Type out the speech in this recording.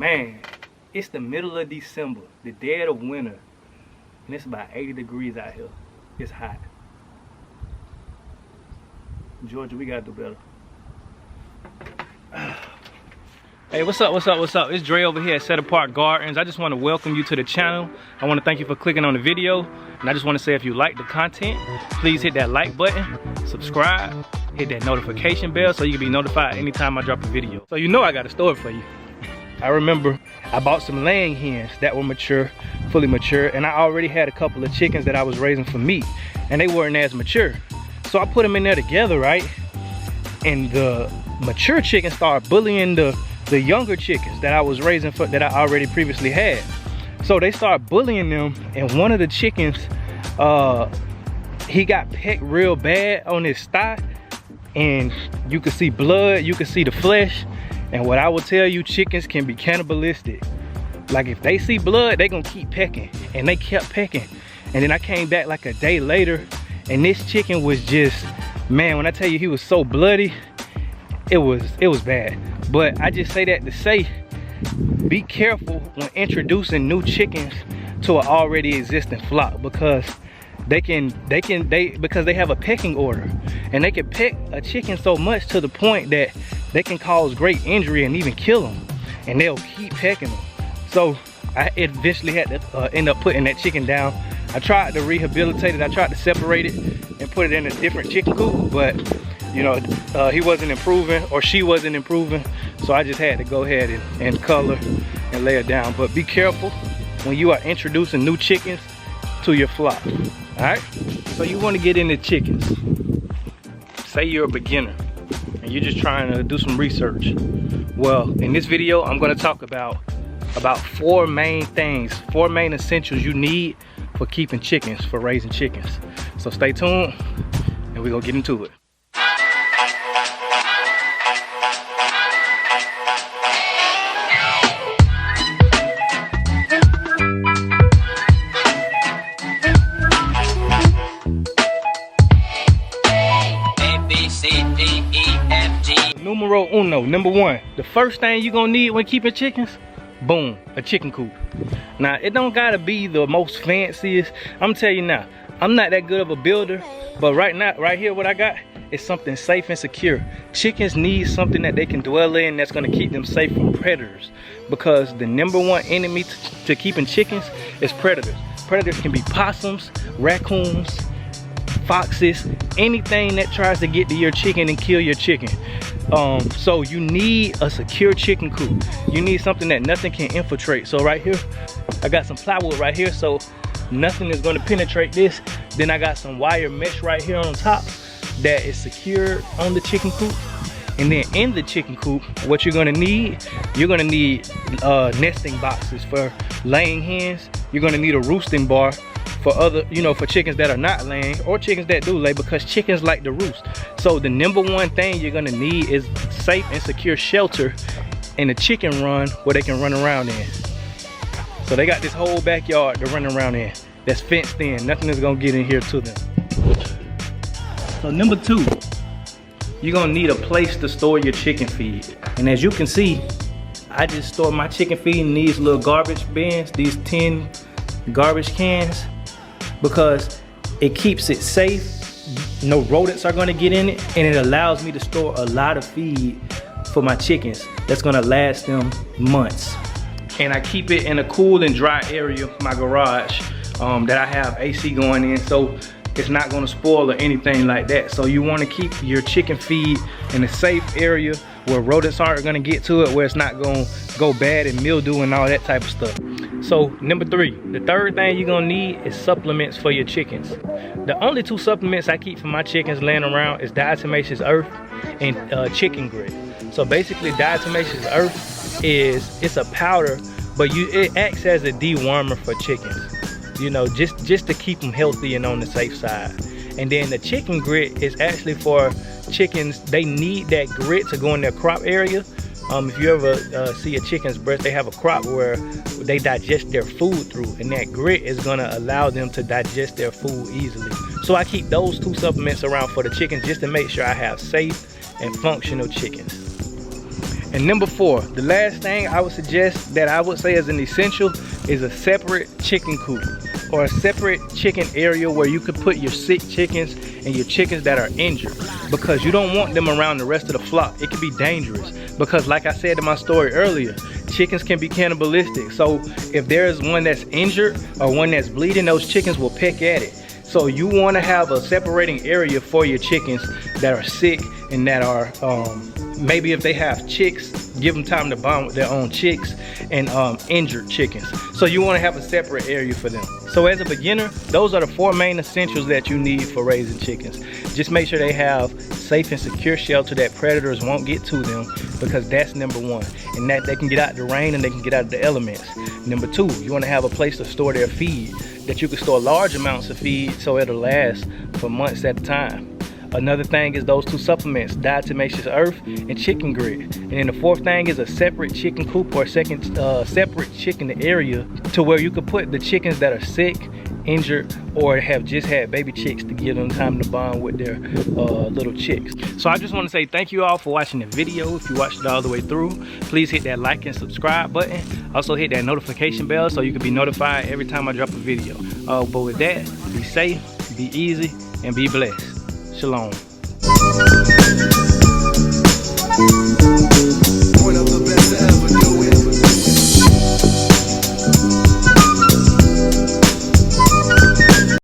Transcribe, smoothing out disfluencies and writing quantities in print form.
Man, it's the middle of December, the dead of winter, and it's about 80 degrees out here. It's hot. Georgia, we gotta do better. Hey, what's up, what's up, what's up? It's Dre over here at Set Apart Gardens. I just want to welcome you to the channel. I want to thank you for clicking on the video. And I just want to say, if you like the content, please hit that like button, subscribe, hit that notification bell so you can be notified anytime I drop a video. So you know I got a story for you. I remember I bought some laying hens that were mature, fully mature, and I already had a couple of chickens that I was raising for meat, and they weren't as mature. So I put them in there together, right? And the mature chickens started bullying the younger chickens that I was raising for, that I already previously had. So they started bullying them, and one of the chickens, he got pecked real bad on his thigh, and you could see blood, you could see the flesh. And what I will tell you, chickens can be cannibalistic. Like if they see blood, they gonna keep pecking, and they kept pecking. And then I came back like a day later, and this chicken was just, man, when I tell you he was so bloody, it was bad. But I just say that to say, be careful when introducing new chickens to an already existing flock, because because they have a pecking order, and they can peck a chicken so much to the point that they can cause great injury and even kill them, and they'll keep pecking them. So I eventually had to end up putting that chicken down. I tried to rehabilitate it, I tried to separate it and put it in a different chicken coop, but you know, he wasn't improving, or she wasn't improving, so I just had to go ahead and color and lay it down. But be careful when you are introducing new chickens to your flock. All right, so you want to get into chickens. Say you're a beginner and you're just trying to do some research. Well, in this video, I'm going to talk about 4 main things, 4 main essentials you need for keeping chickens, for raising chickens. So stay tuned and we're going to get into it. Numero uno, number 1, the first thing you're gonna need when keeping chickens, boom, a chicken coop. Now, it don't gotta be the most fanciest. I'm telling you now, I'm not that good of a builder, but right now, right here, what I got is something safe and secure. Chickens need something that they can dwell in that's gonna keep them safe from predators, because the number 1 enemy to keeping chickens is predators. Predators can be possums, raccoons, foxes, anything that tries to get to your chicken and kill your chicken. So you need a secure chicken coop. You need something that nothing can infiltrate. So right here, I got some plywood right here, so nothing is going to penetrate this. Then I got some wire mesh right here on top that is secured on the chicken coop. And then in the chicken coop, what you're going to need nesting boxes for laying hens. You're going to need a roosting bar for other, you know, for chickens that are not laying, or chickens that do lay, because chickens like to roost. So the number 1 thing you're gonna need is safe and secure shelter in a chicken run where they can run around in. So they got this whole backyard to run around in that's fenced in. Nothing is gonna get in here to them. So number 2, you're gonna need a place to store your chicken feed. And as you can see, I just store my chicken feed in these little garbage bins, these 10 garbage cans, because it keeps it safe. No rodents are gonna get in it, and it allows me to store a lot of feed for my chickens that's gonna last them months. And I keep it in a cool and dry area, my garage, that I have AC going in, so it's not gonna spoil or anything like that. So you wanna keep your chicken feed in a safe area where rodents aren't gonna get to it, where it's not gonna go bad and mildew and all that type of stuff. So number 3, the third thing you're gonna need is supplements for your chickens. The only 2 supplements I keep for my chickens laying around is diatomaceous earth and chicken grit. So basically, diatomaceous earth it's a powder, but it acts as a dewormer for chickens. You know, just to keep them healthy and on the safe side. And then the chicken grit is actually for chickens. They need that grit to go in their crop area. If you ever see a chicken's breast, they have a crop where they digest their food through, and that grit is gonna allow them to digest their food easily. So I keep those 2 supplements around for the chickens, just to make sure I have safe and functional chickens. And number 4, the last thing I would suggest that I would say is an essential is a separate chicken coop or a separate chicken area where you could put your sick chickens and your chickens that are injured, because you don't want them around the rest of the flock. It can be dangerous because, like I said in my story earlier, chickens can be cannibalistic. So if there's one that's injured or one that's bleeding, those chickens will peck at it. So you want to have a separating area for your chickens that are sick and that are maybe if they have chicks, give them time to bond with their own chicks, and injured chickens. So you want to have a separate area for them. So as a beginner, those are the 4 main essentials that you need for raising chickens. Just make sure they have safe and secure shelter that predators won't get to them, because that's number 1. And that they can get out the rain and they can get out of the elements. Number 2, you want to have a place to store their feed, that you can store large amounts of feed so it'll last for months at a time. Another thing is those 2 supplements, diatomaceous earth and chicken grit. And then the 4th thing is a separate chicken coop or a separate chicken area to where you can put the chickens that are sick, injured, or have just had baby chicks to give them time to bond with their little chicks. So I just want to say thank you all for watching the video. If you watched it all the way through, please hit that like and subscribe button. Also hit that notification bell so you can be notified every time I drop a video. But with that, be safe, be easy, and be blessed. Shalom.